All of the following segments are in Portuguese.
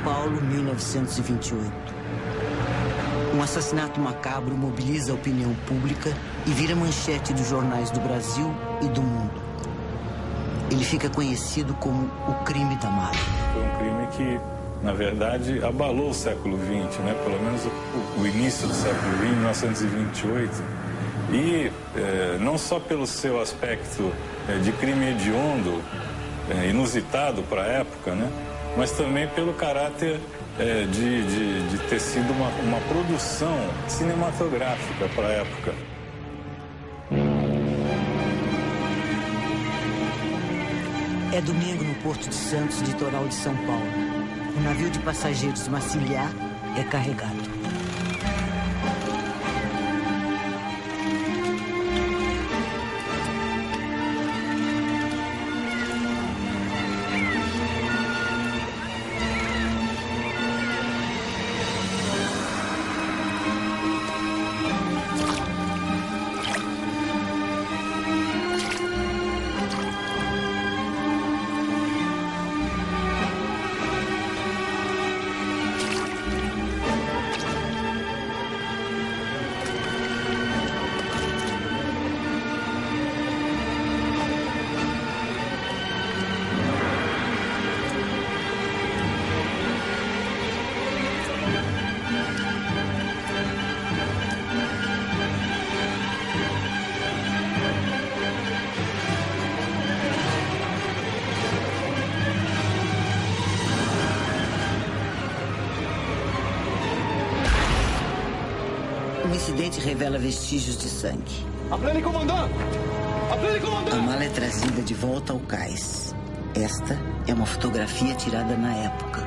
Paulo, 1928. Um assassinato macabro mobiliza a opinião pública e vira manchete dos jornais do Brasil e do mundo. Ele fica conhecido como o crime da mala. Foi um crime que, na verdade, abalou o século XX, né? Pelo menos o início do século XX, 1928. E não só pelo seu aspecto de crime hediondo, inusitado para a época, né? Mas também pelo caráter de ter sido uma produção cinematográfica para a época. É domingo no Porto de Santos, litoral de São Paulo. O navio de passageiros Maciliar é carregado. O incidente revela vestígios de sangue. Appelez comandante! Appelez comandante! A mala é trazida de volta ao cais. Esta é uma fotografia tirada na época.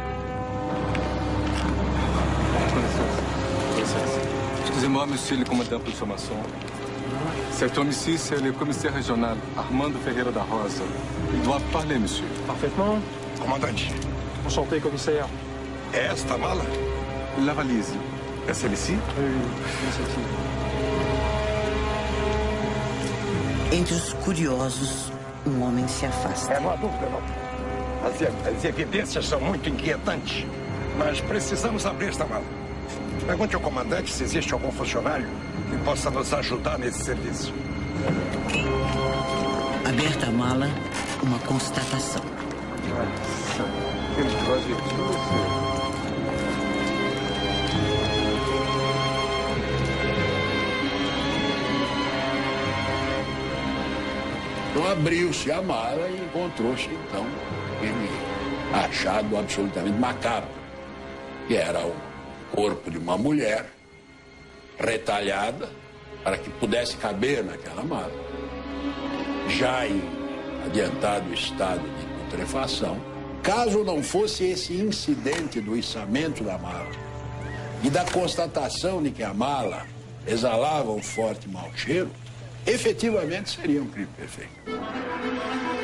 Excusez-moi, monsieur le commandant pour information. Cet homme-ci, c'est le commissaire régional, Armando Ferreira da Rosa. Il doit parler, monsieur. Parfaitement. Comandante, Enchanté, commissaire. é esta a mala? La valise. É celle-ci? Entre os curiosos, um homem se afasta. Não há dúvida, não. As evidências são muito inquietantes, mas precisamos abrir esta mala. Pergunte ao comandante se existe algum funcionário que possa nos ajudar nesse serviço. Aberta a mala, uma constatação. Então abriu-se a mala e encontrou-se, então, aquele achado absolutamente macabro, que era o corpo de uma mulher retalhada para que pudesse caber naquela mala, já em adiantado estado de putrefação. Caso não fosse esse incidente do içamento da mala e da constatação de que a mala exalava um forte mau cheiro, efetivamente seria um crime perfeito.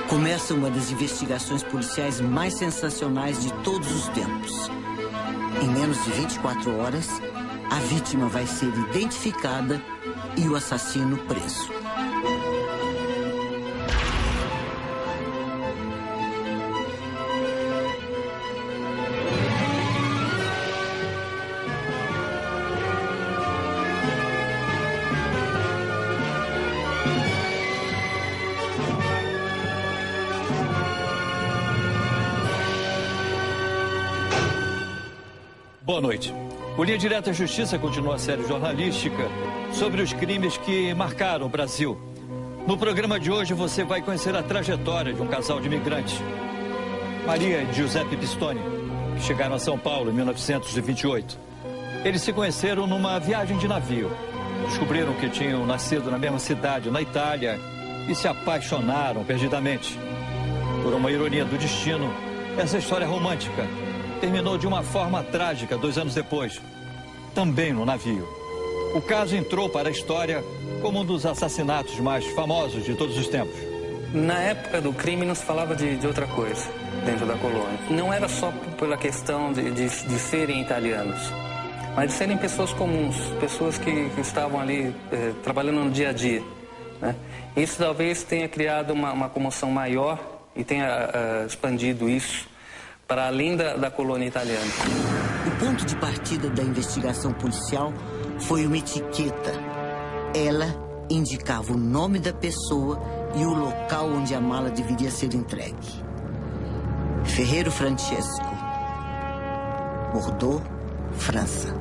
Começa uma das investigações policiais mais sensacionais de todos os tempos. Em menos de 24 horas, a vítima vai ser identificada e o assassino preso. Boa noite. O Linha Direta Justiça continua a série jornalística sobre os crimes que marcaram o Brasil. No programa de hoje você vai conhecer a trajetória de um casal de imigrantes, Maria e Giuseppe Pistone, que chegaram a São Paulo em 1928. Eles se conheceram numa viagem de navio. Descobriram que tinham nascido na mesma cidade, na Itália, e se apaixonaram perdidamente. Por uma ironia do destino, essa história romântica terminou de uma forma trágica 2 anos depois, também no navio. O caso entrou para a história como um dos assassinatos mais famosos de todos os tempos. Na época do crime não se falava de outra coisa dentro da colônia. Não era só pela questão de serem italianos, mas de serem pessoas comuns, pessoas que estavam ali trabalhando no dia a dia, né? Isso talvez tenha criado uma comoção maior e tenha expandido isso para além da colônia italiana. O ponto de partida da investigação policial foi uma etiqueta. Ela indicava o nome da pessoa e o local onde a mala deveria ser entregue. Ferreiro Francesco, Bordeaux, França.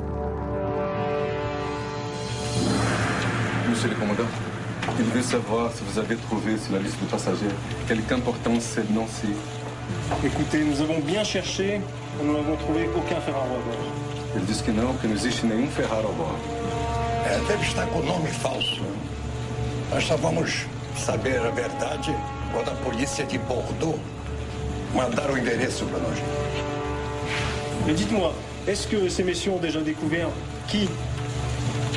Monsieur le commandant, il veut savoir si vous avez trouvé sur la liste de passagers quelque importance non si. Écoutez, nous avons bien cherché, mais nous n'avons trouvé aucun Ferraro à bord. Ele diz que não existe nenhum Ferraro a bordo. Deve estar com nome falso. Nós só vamos saber a verdade quando a polícia de Bordeaux mandar o endereço para nós. Mais dites-moi, est-ce que ces messieurs ont déjà découvert qui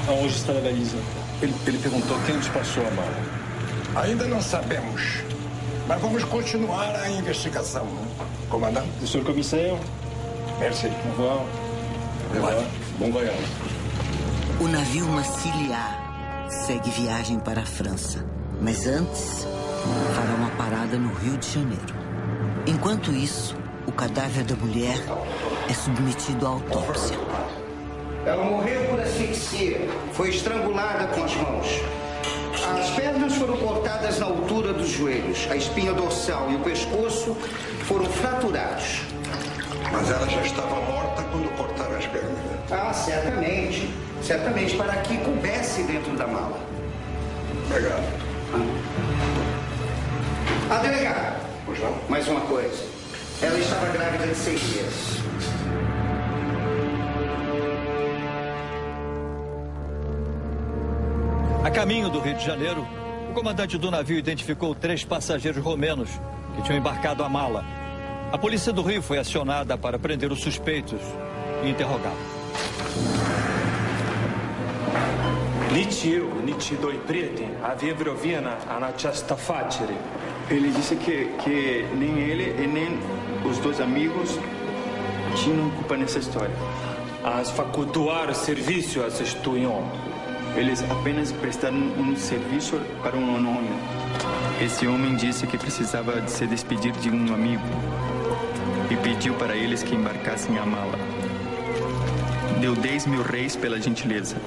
a enregistré la valise? Ele perguntou quem despachou a mala. Ainda não sabemos, mas vamos continuar a investigação, né? Comandante? Monsieur le commissaire, Merci. au revoir. Bom voyage. O navio Massiliar segue viagem para a França, mas antes fará uma parada no Rio de Janeiro. Enquanto isso, o cadáver da mulher é submetido à autópsia. Ela morreu por asfixia. Foi estrangulada com as mãos. As pernas foram cortadas na altura dos joelhos. A espinha dorsal e o pescoço foram fraturados. Mas ela já estava morta quando cortaram as pernas. Ah, certamente. Certamente, para que coubesse dentro da mala. Obrigado. Delegado. Pois não? Mais uma coisa. Ela estava grávida de 6 dias. A caminho do Rio de Janeiro, o comandante do navio identificou 3 passageiros romenos que tinham embarcado a mala. A polícia do Rio foi acionada para prender os suspeitos e interrogá-los. Nici doi prieteni avrebbero vina a această afacere. Ele disse que nem ele e nem os 2 amigos tinham culpa nessa história. Ați făcut doar serviciu acestui om. Eles apenas prestaram serviço para homem. Esse homem disse que precisava de se despedir de amigo e pediu para eles que embarcassem a mala. Deu 10.000 reis pela gentileza.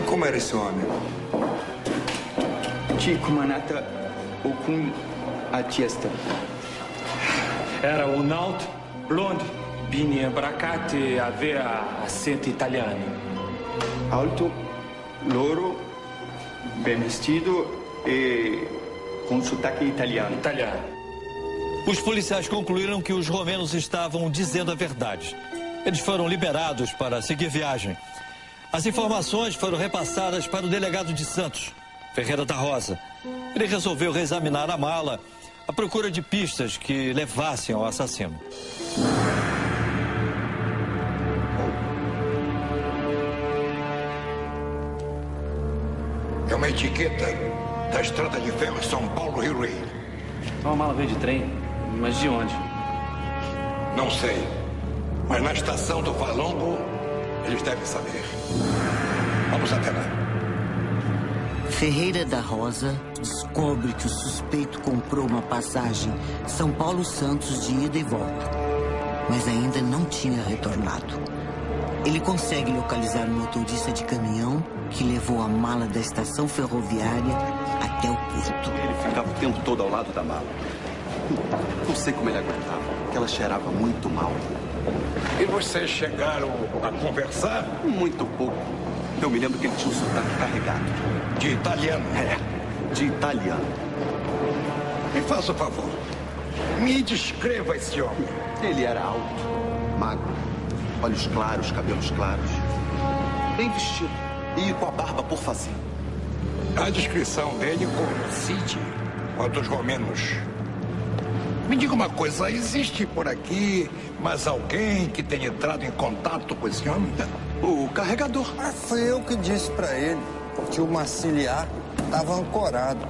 Como era esse homem? Cumanata Okun Atiesta. Era un alt, blond, bine îmbrăcat e avea accent italiano. Alto, louro, bem vestido e com sotaque italiano. Os policiais concluíram que os romenos estavam dizendo a verdade. Eles foram liberados para seguir viagem. As informações foram repassadas para o delegado de Santos, Ferreira da Rosa. Ele resolveu reexaminar a mala à procura de pistas que levassem ao assassino. É uma etiqueta da Estrada de Ferro São Paulo-Rio Rei. Uma mala veio de trem, mas de onde? Não sei, mas na estação do Valongo eles devem saber. Vamos até lá. Ferreira da Rosa descobre que o suspeito comprou uma passagem São Paulo-Santos de ida e volta, mas ainda não tinha retornado. Ele consegue localizar o motorista de caminhão que levou a mala da estação ferroviária até o porto. Ele ficava o tempo todo ao lado da mala. Não sei como ele aguentava, porque ela cheirava muito mal. E vocês chegaram a conversar? Muito pouco. Eu me lembro que ele tinha um sotaque carregado. De italiano? É, de italiano. Me faça um favor. Me descreva esse homem. Ele era alto, magro, olhos claros, cabelos claros, bem vestido e com a barba por fazer. A descrição dele coincide com a dos romenos. Me diga uma coisa, existe por aqui mais alguém que tenha entrado em contato com esse homem? O carregador. Foi eu que disse pra ele que o Massiliar estava ancorado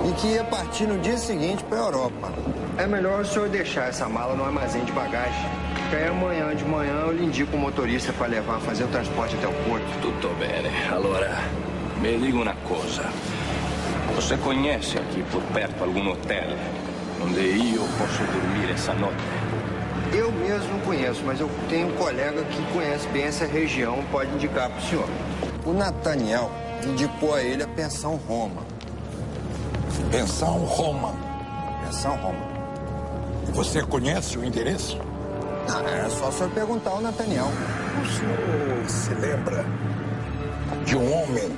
e que ia partir no dia seguinte para a Europa. É melhor o senhor deixar essa mala no armazém de bagagem. Que aí amanhã de manhã eu lhe indico o motorista para levar, fazer o transporte até o porto. Tutto bene. Allora, mi dica una cosa. Você conhece aqui por perto algum hotel onde eu posso dormir essa noite? Eu mesmo não conheço, mas eu tenho um colega que conhece bem essa região, pode indicar para o senhor. O Nathaniel indicou a ele a Pensão Roma. Pensão Roma. Pensão Roma. E você conhece o endereço? Não, era só o senhor perguntar ao Nathaniel. O senhor se lembra de um homem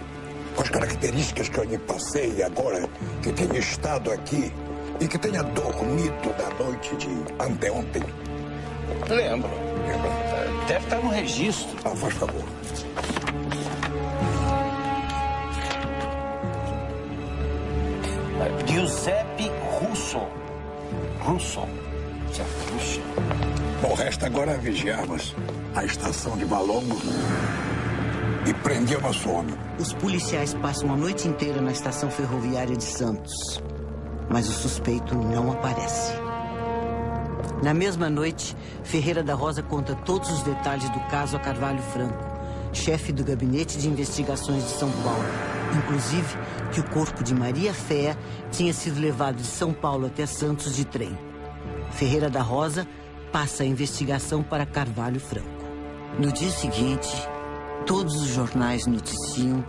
com as características que eu lhe passei agora, que tenha estado aqui e que tenha dormido na noite de anteontem? Lembro. Deve estar no registro. Ah, faz favor. Giuseppe Russo. Russo. Bom, resta agora vigiarmos a estação de Malongo e prender o nosso homem. Os policiais passam a noite inteira na estação ferroviária de Santos, mas o suspeito não aparece. Na mesma noite, Ferreira da Rosa conta todos os detalhes do caso a Carvalho Franco, chefe do Gabinete de Investigações de São Paulo. Inclusive, que o corpo de Maria Féa tinha sido levado de São Paulo até Santos de trem. Ferreira da Rosa passa a investigação para Carvalho Franco. No dia seguinte, todos os jornais noticiam,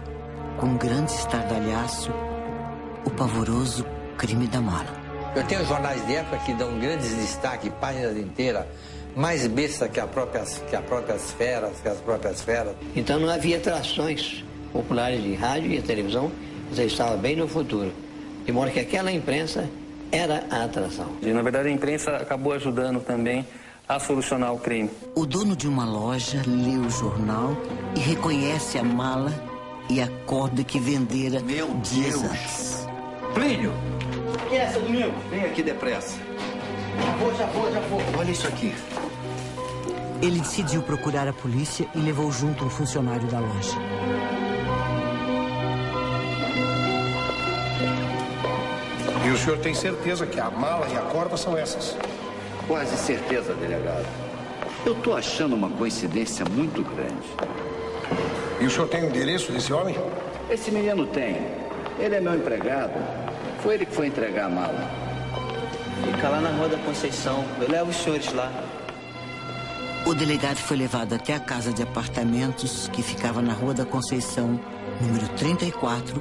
com grande estardalhaço, o pavoroso crime da mala. Eu tenho jornais de época que dão grandes destaques, páginas inteiras, mais besta que as próprias feras. Então não havia atrações populares de rádio e televisão, já estava bem no futuro. De modo que aquela imprensa era a atração. E, na verdade, a imprensa acabou ajudando também a solucionar o crime. O dono de uma loja lê o jornal e reconhece a mala e a corda que vendera dias antes. Plínio! O que é essa, Domingo? Vem aqui depressa. Já vou. Olha isso aqui. Ele decidiu procurar a polícia e levou junto um funcionário da loja. E o senhor tem certeza que a mala e a corda são essas? Quase certeza, delegado. Eu tô achando uma coincidência muito grande. E o senhor tem o endereço desse homem? Esse menino tem. Ele é meu empregado. Foi ele que foi entregar a mala. Fica lá na Rua da Conceição. Eu levo os senhores lá. O delegado foi levado até a casa de apartamentos que ficava na Rua da Conceição, número 34,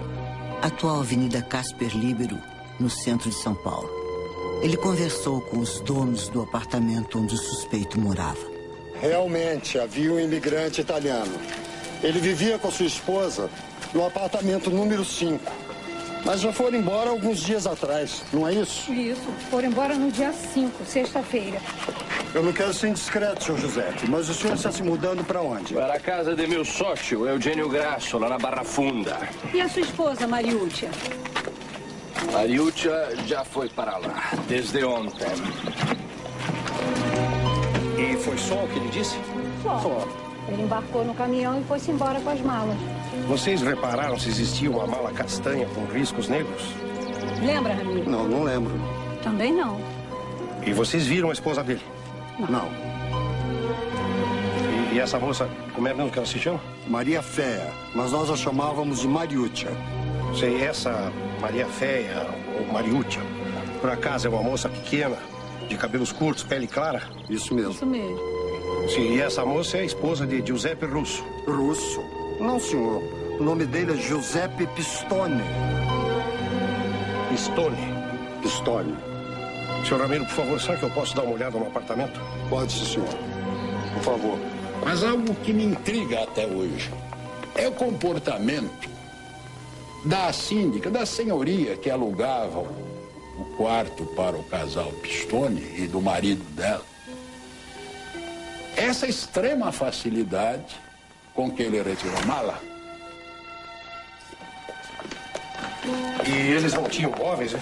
atual Avenida Casper Líbero, no centro de São Paulo. Ele conversou com os donos do apartamento onde o suspeito morava. Realmente, havia um imigrante italiano. Ele vivia com sua esposa no apartamento número 5. Mas já foram embora alguns dias atrás, não é isso? Isso, foram embora no dia 5, sexta-feira. Eu não quero ser indiscreto, senhor Giuseppe, mas o senhor está se mudando para onde? Para a casa de meu sócio, Eugênio Grasso, lá na Barra Funda. E a sua esposa, Mariúcia? Mariúcia já foi para lá, desde ontem. E foi só o que ele disse? Só. Ele embarcou no caminhão e foi-se embora com as malas. Vocês repararam se existia uma mala castanha com riscos negros? Lembra, Ramiro? Não lembro. Também não. E vocês viram a esposa dele? Não. E essa moça, como é mesmo que ela se chama? Maria Féa, mas nós a chamávamos de Mariúcia. Sei, essa Maria Féa ou Mariúcia, por acaso é uma moça pequena, de cabelos curtos, pele clara? Isso mesmo. Isso mesmo. Sim, e essa moça é a esposa de Giuseppe Russo. Russo? Não, senhor. O nome dele é Giuseppe Pistone. Pistone. Senhor Ramiro, por favor, será que eu posso dar uma olhada no apartamento? Pode, senhor. Por favor. Mas algo que me intriga até hoje é o comportamento da síndica, da senhoria que alugava o quarto para o casal Pistone e do marido dela. Essa extrema facilidade com que ele retirou a mala. E eles não tinham móveis, né?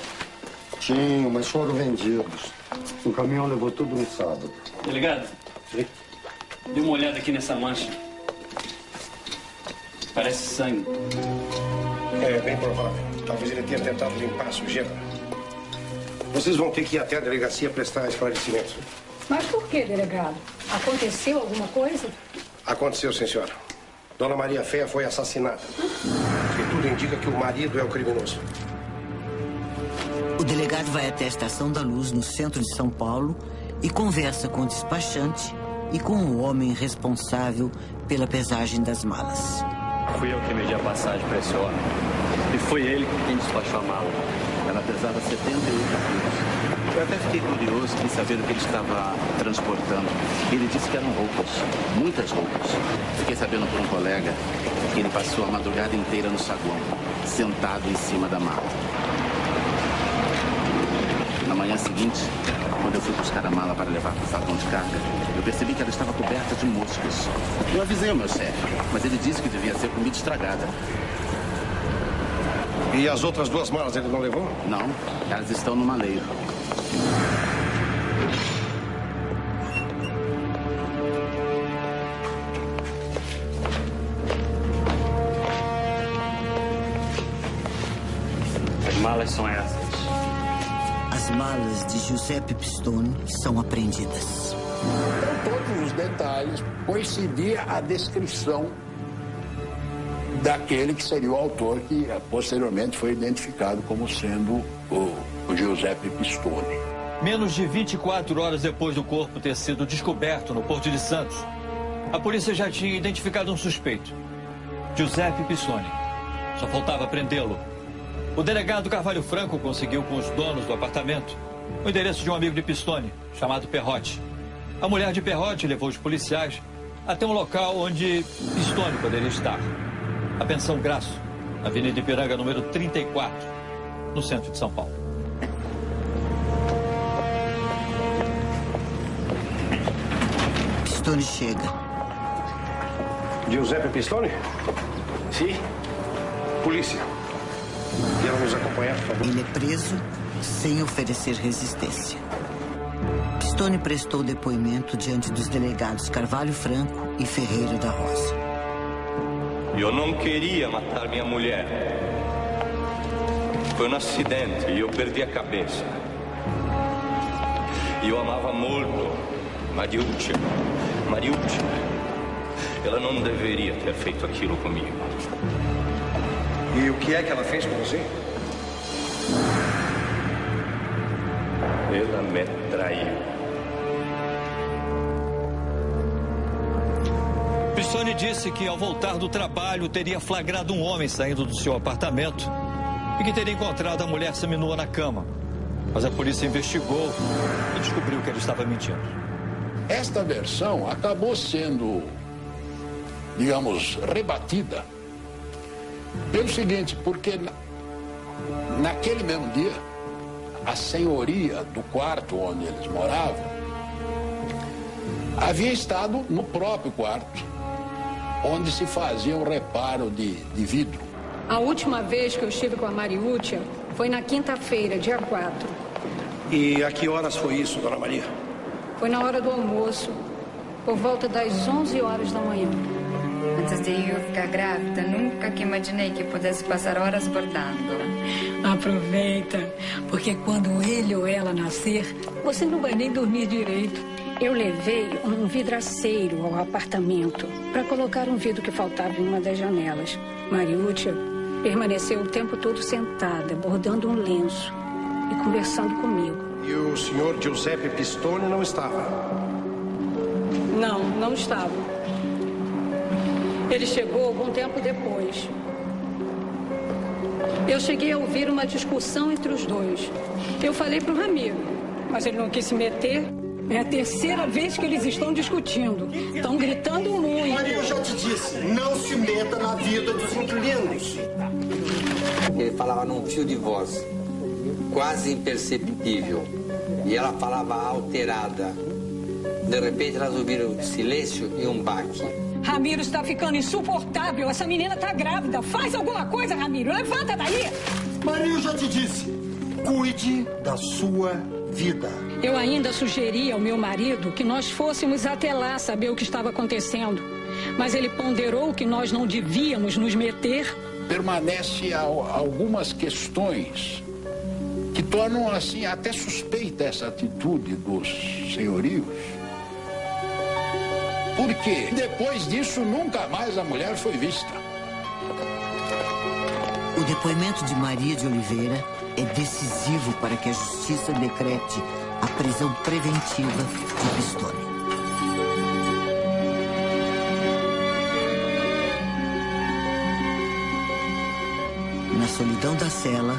Tinham, mas foram vendidos. O caminhão levou tudo no sábado. Delegado, dê uma olhada aqui nessa mancha. Parece sangue. É bem provável. Talvez ele tenha tentado limpar a sujeira. Vocês vão ter que ir até a delegacia prestar esclarecimentos. Mas por que, delegado? Aconteceu alguma coisa? Aconteceu, sim, senhora. Dona Maria Féa foi assassinada. E tudo indica que o marido é o criminoso. delegado vai até a Estação da Luz, no centro de São Paulo, e conversa com o despachante e com o homem responsável pela pesagem das malas. Fui eu que medi a passagem para esse homem. E foi ele quem despachou a mala. Ela pesava 78 quilos. Eu até fiquei curioso em saber o que ele estava transportando. Ele disse que eram roupas, muitas roupas. Fiquei sabendo por um colega que ele passou a madrugada inteira no saguão, sentado em cima da mala. Na manhã seguinte, quando eu fui buscar a mala para levar para o saguão de carga, eu percebi que ela estava coberta de moscas. Eu avisei o meu chefe, mas ele disse que devia ser comida estragada. E as outras 2 malas ele não levou? Não, elas estão no maleiro. As malas são essas. As malas de Giuseppe Pistone são apreendidas. Com todos os detalhes, coincidia a descrição daquele que seria o autor, que posteriormente foi identificado como sendo o Giuseppe Pistone. Menos de 24 horas depois do corpo ter sido descoberto no Porto de Santos, a polícia já tinha identificado um suspeito, Giuseppe Pistone. Só faltava prendê-lo. O delegado Carvalho Franco conseguiu com os donos do apartamento o endereço de um amigo de Pistone, chamado Perrotti. A mulher de Perrotti levou os policiais até um local onde Pistone poderia estar. A Pensão Graço, Avenida Ipiranga, número 34, no centro de São Paulo. Pistone chega. Giuseppe Pistone? Sim. Polícia. Quero nos acompanhar, por favor. Ele é preso sem oferecer resistência. Pistone prestou depoimento diante dos delegados Carvalho Franco e Ferreira da Rosa. Eu não queria matar minha mulher. Foi um acidente e eu perdi a cabeça. E eu amava muito Mariuccia. Ela não deveria ter feito aquilo comigo. E o que é que ela fez com você? Ela me traiu. Pistone disse que ao voltar do trabalho teria flagrado um homem saindo do seu apartamento e que teria encontrado a mulher seminua na cama. Mas a polícia investigou e descobriu que ele estava mentindo. Esta versão acabou sendo, digamos, rebatida pelo seguinte, porque naquele mesmo dia, a senhoria do quarto onde eles moravam havia estado no próprio quarto, onde se fazia o reparo de vidro. A última vez que eu estive com a Mariuccia foi na quinta-feira, dia 4. E a que horas foi isso, dona Maria? Foi na hora do almoço, por volta das 11 horas da manhã. Antes de eu ficar grávida, nunca que imaginei que pudesse passar horas bordando. Aproveita, porque quando ele ou ela nascer, você não vai nem dormir direito. Eu levei um vidraceiro ao apartamento para colocar um vidro que faltava em uma das janelas. Mariuccia permaneceu o tempo todo sentada, bordando um lenço e conversando comigo. E o senhor Giuseppe Pistone não estava? Não estava. Ele chegou algum tempo depois. Eu cheguei a ouvir uma discussão entre os dois. Eu falei para o Ramiro, mas ele não quis se meter. É a terceira vez que eles estão discutindo. Estão gritando muito. Maria, eu já te disse, não se meta na vida dos inquilinos. Ele falava num fio de voz, quase imperceptível. E ela falava alterada. De repente, elas ouviram silêncio e um baque. Ramiro está ficando insuportável. Essa menina está grávida. Faz alguma coisa, Ramiro. Levanta daí. Maria, eu já te disse, cuide da sua vida. Eu ainda sugeri ao meu marido que nós fôssemos até lá saber o que estava acontecendo. Mas ele ponderou que nós não devíamos nos meter. Permanece algumas questões que tornam, assim, até suspeita essa atitude dos senhorios. Porque depois disso, nunca mais a mulher foi vista. O depoimento de Maria de Oliveira é decisivo para que a justiça decrete a prisão preventiva de Pistone. Na solidão da cela,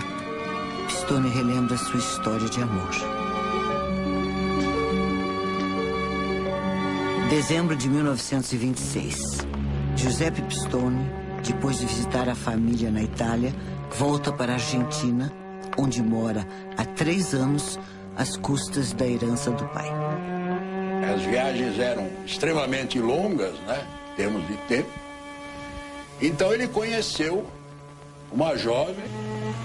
Pistone relembra sua história de amor. Dezembro de 1926. Giuseppe Pistone, depois de visitar a família na Itália, volta para a Argentina, onde mora há 3 anos, às custas da herança do pai. As viagens eram extremamente longas, né, em termos de tempo. Então ele conheceu uma jovem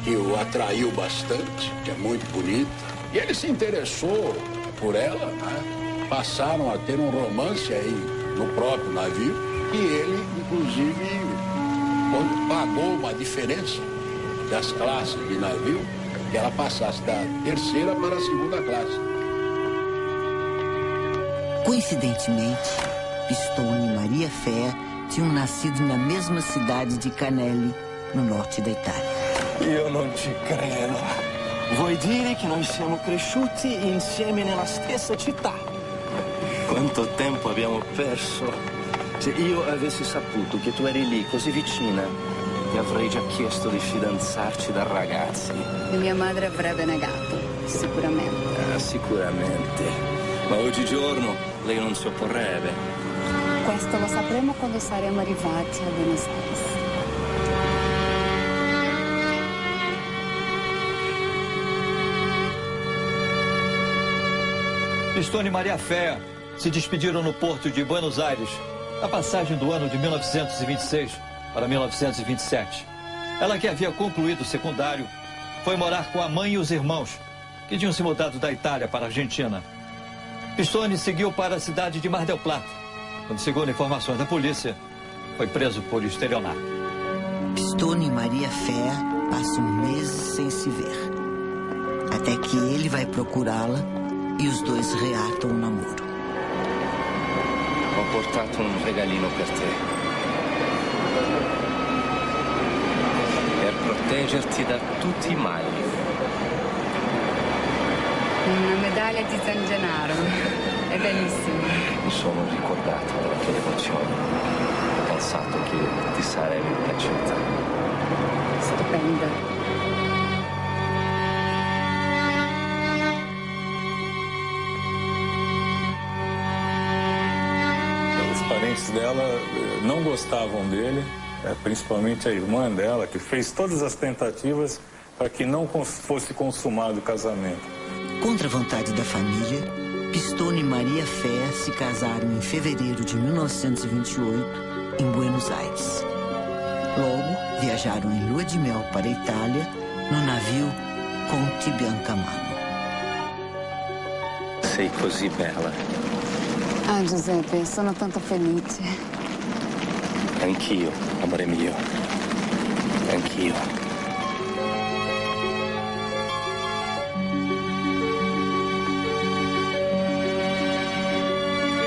que o atraiu bastante, que é muito bonita, e ele se interessou por ela, né? Passaram a ter um romance aí no próprio navio, e ele, inclusive, pagou uma diferença das classes de navio, que ela passasse da 3ª para a 2ª classe. Coincidentemente, Pistone e Maria Fea tinham nascido na mesma cidade de Canelli, no norte da Itália. Io non ci credo. Vuoi dire che noi siamo cresciuti insieme nella stessa città? Quanto tempo abbiamo perso. Se io avessi saputo che tu eri lì, così vicina, ti avrei già chiesto di fidanzarci da ragazzi. E mia madre avrebbe negato, sicuramente. Sicuramente. Ma oggigiorno lei non si opporrebbe. Questo lo sapremo quando saremo arrivati a Buenos Aires. Pistone e Maria Fea se despediram no porto de Buenos Aires, na passagem do ano de 1926 para 1927. Ela, que havia concluído o secundário, foi morar com a mãe e os irmãos, que tinham se mudado da Itália para a Argentina. Pistone seguiu para a cidade de Mar del Plata, onde, segundo informações da polícia, foi preso por estelionato. Pistone e Maria Fea passam meses sem se ver, até que ele vai procurá-la e os dois reatam o namoro. Ho portato un regalino per te. Per proteggerti da tutti i mali. Una medaglia di San Gennaro. È bellissima. Mi sono ricordato della tua devozione. Ho pensato che ti sarebbe piaciuta. Stupenda. Os parentes dela não gostavam dele, principalmente a irmã dela, que fez todas as tentativas para que não fosse consumado o casamento. Contra a vontade da família, Pistone e Maria Fea se casaram em fevereiro de 1928 em Buenos Aires. Logo, viajaram em lua de mel para a Itália no navio Conte Biancamano. Sei così bella. Ah, Giuseppe, sono tanto felice. Anch'io, amore mio. Anch'io.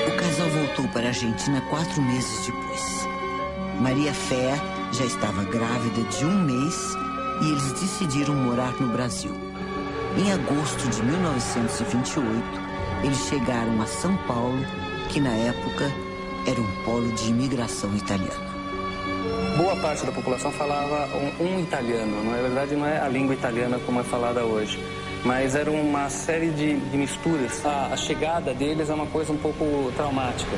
O casal voltou para a Argentina 4 meses depois. Maria Fea já estava grávida de 1 mês e eles decidiram morar no Brasil. Em agosto de 1928, eles chegaram a São Paulo, que na época era um polo de imigração italiana. Boa parte da população falava um italiano, na verdade não é a língua italiana como é falada hoje, mas era uma série de misturas. A chegada deles é uma coisa um pouco traumática,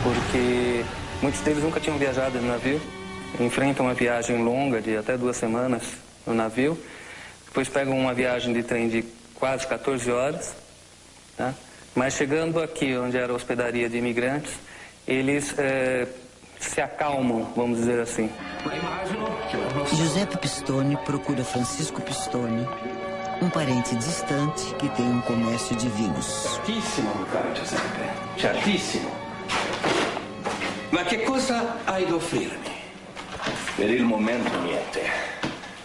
porque muitos deles nunca tinham viajado no navio, enfrentam uma viagem longa de até 2 semanas no navio, depois pegam uma viagem de trem de quase 14 horas, tá? Mas chegando aqui, onde era a hospedaria de imigrantes, eles se acalmam, vamos dizer assim. Giuseppe Pistone procura Francisco Pistone, um parente distante que tem um comércio de vinhos. Certissimo, caro Giuseppe, certissimo. Ma che cosa hai da offrirmi? Per il momento niente,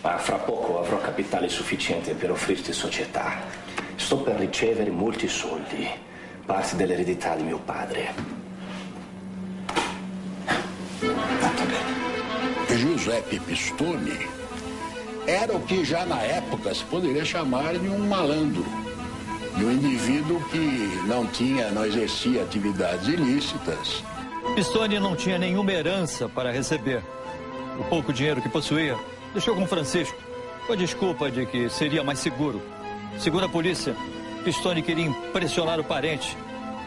ma fra poco avrò capitale sufficiente per offrirti società. Sto per ricevere molti soldi, parte dell'eredità di mio padre. Giuseppe Pistone era o que já na época se poderia chamar de um malandro. De um indivíduo que não exercia atividades ilícitas. Pistone não tinha nenhuma herança para receber. O pouco dinheiro que possuía deixou com Francisco, com a desculpa de que seria mais seguro. Segundo a polícia, Pistone queria impressionar o parente,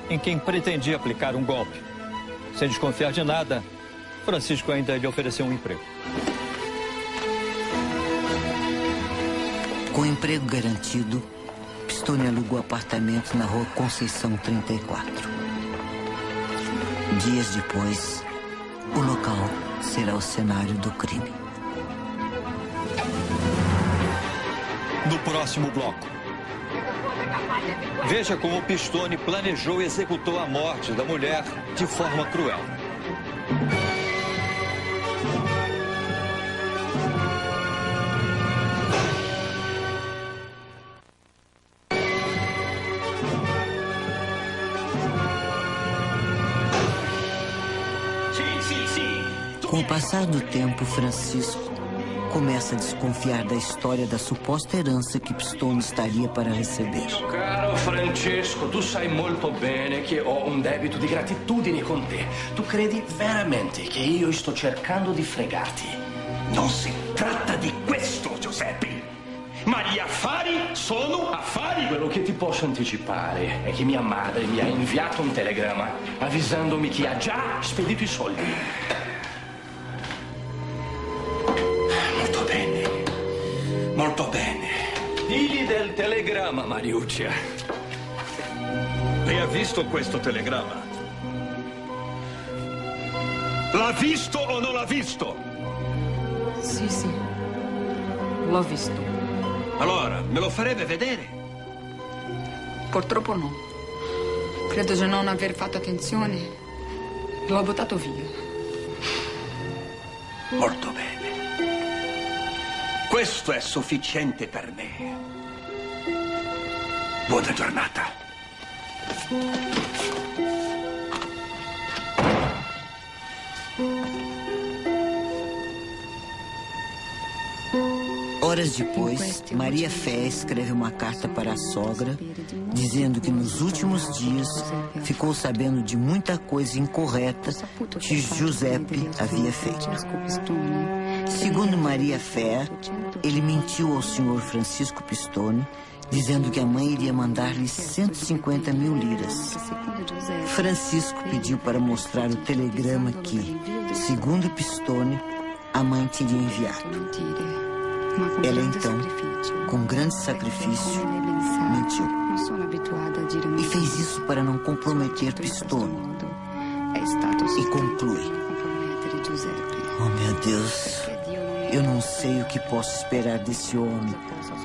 em quem pretendia aplicar um golpe. Sem desconfiar de nada, Francisco ainda lhe ofereceu um emprego. Com emprego garantido, Pistone alugou apartamento na rua Conceição 34. Dias depois, o local será o cenário do crime. No próximo bloco, veja como Pistone planejou e executou a morte da mulher de forma cruel. Com o passar do tempo, Francisco começa a desconfiar da história da suposta herança que Pistone estaria para receber. Caro Francesco, tu sai molto bene che ho un debito di gratitudine con te. Tu credi veramente che io sto cercando di fregarti? Non si tratta di questo, Giuseppe. Ma gli affari sono affari. Quello che ti posso anticipare è che mia madre mi ha inviato un telegramma avvisandomi che ha già spedito i soldi. Molto bene. Molto bene. Digli del telegramma, Mariuccia. Lei ha visto questo telegramma? L'ha visto o non l'ha visto? Sì, sì. L'ho visto. Allora, me lo farebbe vedere? Purtroppo no. Credo di non aver fatto attenzione. L'ho buttato via. Molto bene. Questo è sufficiente per me. Buona giornata. Horas depois, Maria Fé escreve uma carta para a sogra, dizendo que nos últimos dias ficou sabendo de muita coisa incorreta que Giuseppe havia feito. Segundo Maria Fé, ele mentiu ao senhor Francisco Pistone, dizendo que a mãe iria mandar-lhe 150 mil liras. Francisco pediu para mostrar o telegrama que, segundo Pistone, a mãe teria enviado. Ela então, com grande sacrifício, mentiu. E fez isso para não comprometer Pistone. E conclui: oh, meu Deus, eu não sei o que posso esperar desse homem,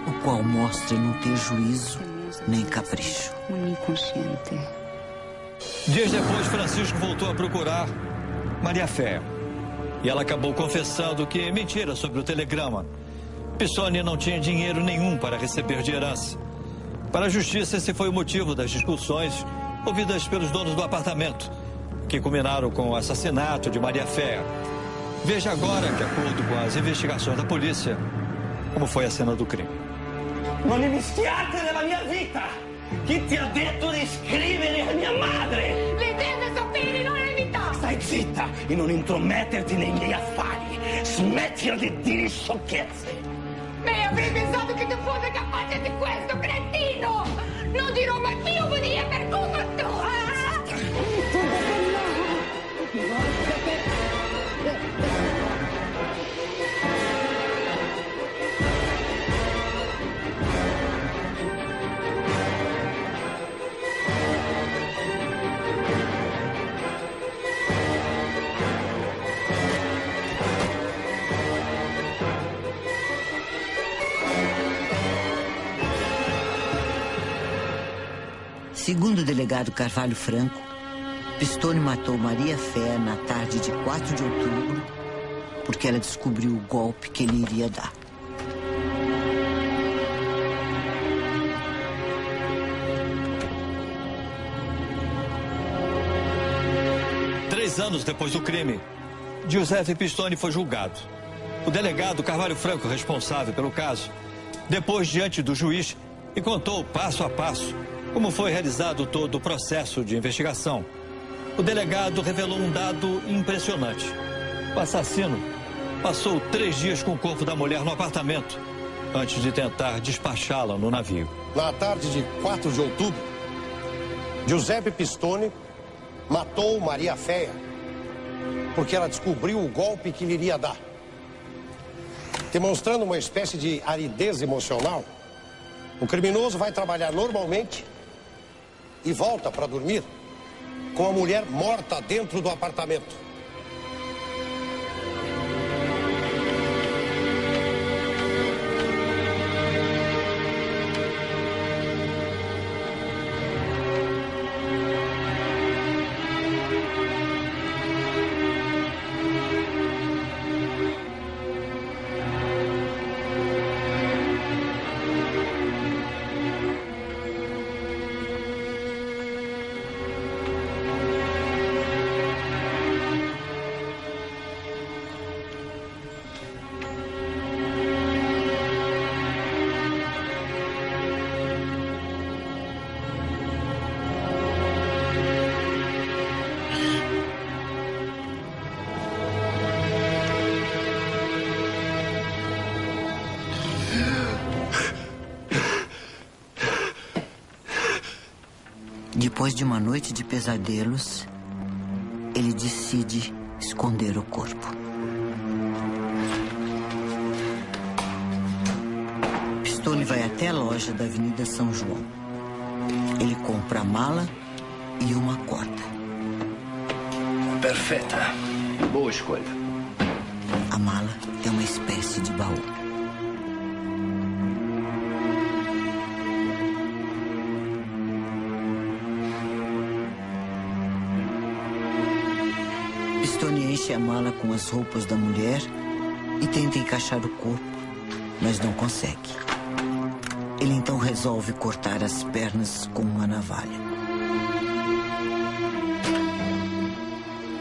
o qual mostra não ter juízo nem capricho. Dias depois, Francisco voltou a procurar Maria Fé. E ela acabou confessando que mentira sobre o telegrama. Pistone não tinha dinheiro nenhum para receber de herança. Para a justiça, esse foi o motivo das discussões ouvidas pelos donos do apartamento, que culminaram com o assassinato de Maria Fé. Veja agora, de acordo com as investigações da polícia, como foi a cena do crime. Non immischiarti nella mia vita! Chi ti ha detto di scrivere a mia madre? Le deve sapere, non è vita! Stai zitta e non intrometterti nei miei affari. Smettila di dire sciocchezze. Beh, avrei pensato che tu fossi capace di questo, cretino! Non dirò mai più così, è per colpa tua! Segundo o delegado Carvalho Franco, Pistone matou Maria Fé na tarde de 4 de outubro porque ela descobriu o golpe que ele iria dar. Três anos depois do crime, Giuseppe Pistone foi julgado. o delegado Carvalho Franco, responsável pelo caso, depois diante do juiz e contou passo a passo como foi realizado todo o processo de investigação. O delegado revelou um dado impressionante. O assassino passou 3 dias com o corpo da mulher no apartamento antes de tentar despachá-la no navio. Na tarde de 4 de outubro, Giuseppe Pistone matou Maria Féia porque ela descobriu o golpe que lhe iria dar. Demonstrando uma espécie de aridez emocional, o criminoso vai trabalhar normalmente e volta para dormir com a mulher morta dentro do apartamento. Depois de uma noite de pesadelos, ele decide esconder o corpo. Pistone vai até a loja da Avenida São João. Ele compra a mala e uma corda. Perfeita. Boa escolha. A mala é uma espécie de baú. Pistone enche a mala com as roupas da mulher e tenta encaixar o corpo, mas não consegue. Ele então resolve cortar as pernas com uma navalha.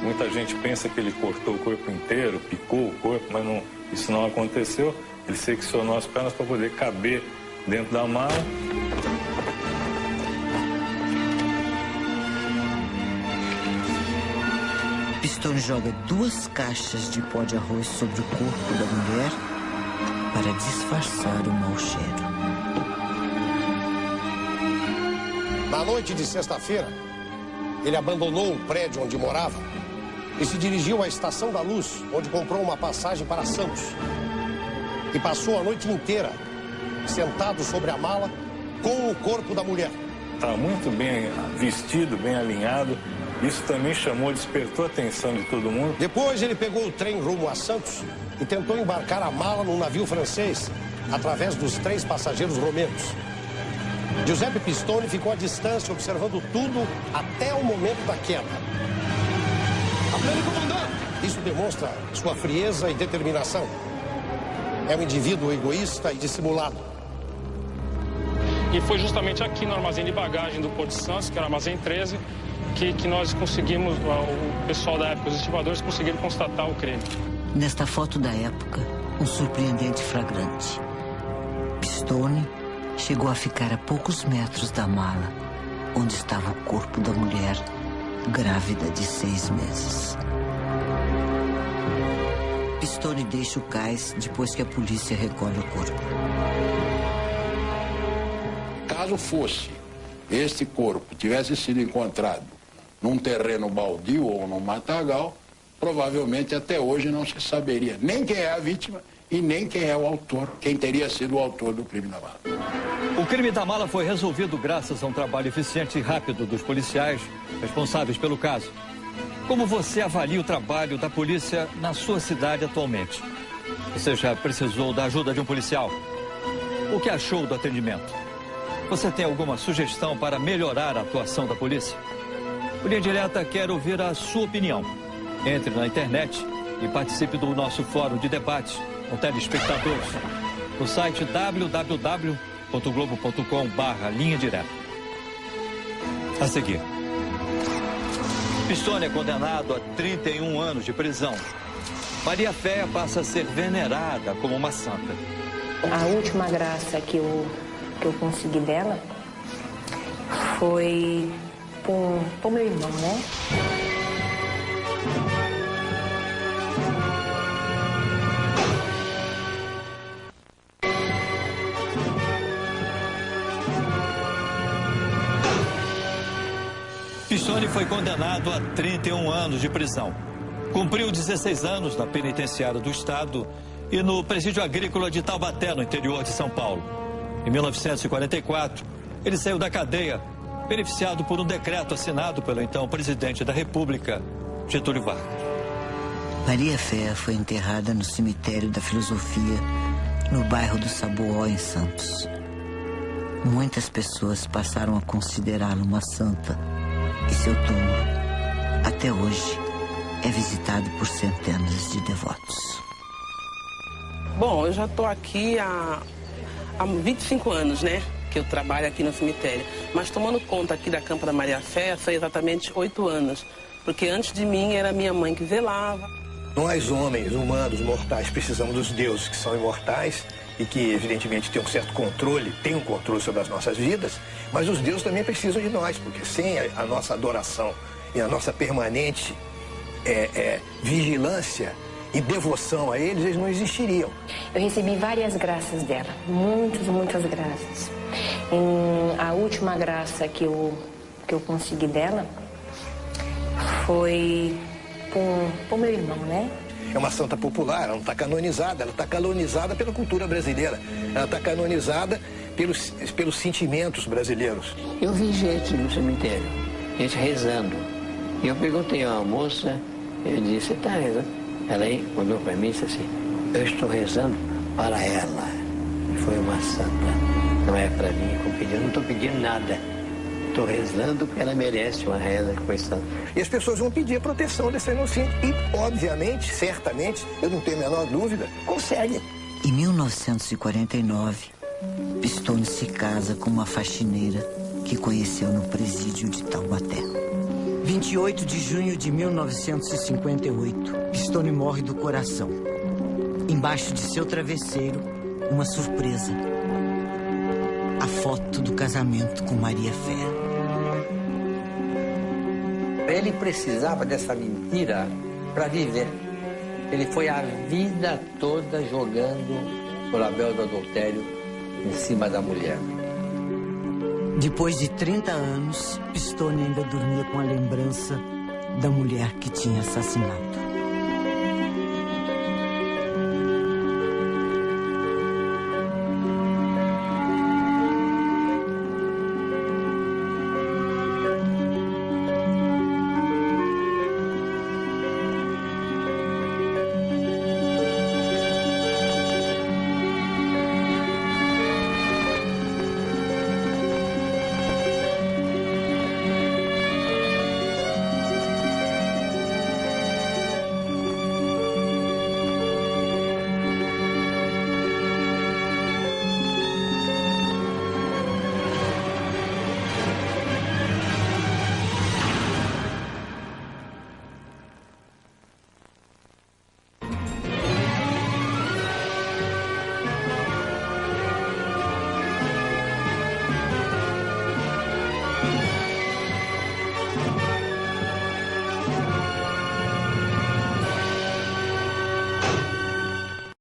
Muita gente pensa que ele cortou o corpo inteiro, picou o corpo, mas não, isso não aconteceu. Ele seccionou as pernas para poder caber dentro da mala. Pistone joga 2 caixas de pó de arroz sobre o corpo da mulher para disfarçar o mau cheiro. Na noite de sexta-feira, ele abandonou o prédio onde morava e se dirigiu à Estação da Luz, onde comprou uma passagem para Santos. E passou a noite inteira sentado sobre a mala com o corpo da mulher. Está muito bem vestido, bem alinhado. Isso também despertou a atenção de todo mundo. Depois ele pegou o trem rumo a Santos e tentou embarcar a mala num navio francês, através dos 3 passageiros romenos. Giuseppe Pistone ficou à distância, observando tudo até o momento da queda. Isso demonstra sua frieza e determinação. É um indivíduo egoísta e dissimulado. E foi justamente aqui no armazém de bagagem do Porto de Santos, que era o armazém 13, que nós conseguimos, o pessoal da época, os estivadores, conseguiram constatar o crime. Nesta foto da época, um surpreendente flagrante. Pistone chegou a ficar a poucos metros da mala, onde estava o corpo da mulher, grávida de 6 meses. Pistone deixa o cais depois que a polícia recolhe o corpo. Caso fosse este corpo tivesse sido encontrado num terreno baldio ou num matagal, provavelmente até hoje não se saberia nem quem é a vítima e nem quem é o autor, quem teria sido o autor do crime da mala. O crime da mala foi resolvido graças a um trabalho eficiente e rápido dos policiais responsáveis pelo caso. Como você avalia o trabalho da polícia na sua cidade atualmente? Você já precisou da ajuda de um policial? O que achou do atendimento? Você tem alguma sugestão para melhorar a atuação da polícia? O Linha Direta quer ouvir a sua opinião. Entre na internet e participe do nosso fórum de debate com telespectadores no site www.globo.com/Linha Direta. A seguir. Pistone é condenado a 31 anos de prisão. Maria Féia passa a ser venerada como uma santa. A última graça que eu consegui dela foi pro meu irmão, né? Pistone foi condenado a 31 anos de prisão. Cumpriu 16 anos na penitenciária do Estado e no presídio agrícola de Taubaté, no interior de São Paulo. Em 1944, ele saiu da cadeia, beneficiado por um decreto assinado pelo então presidente da República, Getúlio Vargas. Maria Féia foi enterrada no cemitério da Filosofia, no bairro do Saboó, em Santos. Muitas pessoas passaram a considerá-la uma santa e seu túmulo, até hoje, é visitado por centenas de devotos. Bom, eu já estou aqui há 25 anos, né? Que eu trabalho aqui no cemitério. Mas tomando conta aqui da Campa da Maria Féia, foi exatamente 8 anos. Porque antes de mim era minha mãe que velava. Nós, homens, humanos, mortais, precisamos dos deuses que são imortais e que, evidentemente, têm um certo controle, têm um controle sobre as nossas vidas, mas os deuses também precisam de nós, porque sem a nossa adoração e a nossa permanente vigilância e devoção a eles não existiriam. Eu recebi várias graças dela, muitas graças. A última graça que eu consegui dela foi pro meu irmão, né? É uma santa popular, ela não está canonizada, ela está canonizada pela cultura brasileira, ela está canonizada pelos sentimentos brasileiros. Eu vi gente no cemitério, gente rezando. E eu perguntei a uma moça, eu disse, você está rezando? Ela aí olhou para mim e disse assim, eu estou rezando para ela. Foi uma santa, não é para mim, eu não estou pedindo nada. Estou rezando porque ela merece uma reza que foi santa. E as pessoas vão pedir a proteção dessa inocente. E, obviamente, certamente, eu não tenho a menor dúvida, conseguem. Em 1949, Pistone se casa com uma faxineira que conheceu no presídio de Taubaté. 28 de junho de 1958, Pistone morre do coração. Embaixo de seu travesseiro, uma surpresa. A foto do casamento com Maria Féia. Ele precisava dessa mentira para viver. Ele foi a vida toda jogando o label do adultério em cima da mulher. Depois de 30 anos, Pistone ainda dormia com a lembrança da mulher que tinha assassinado.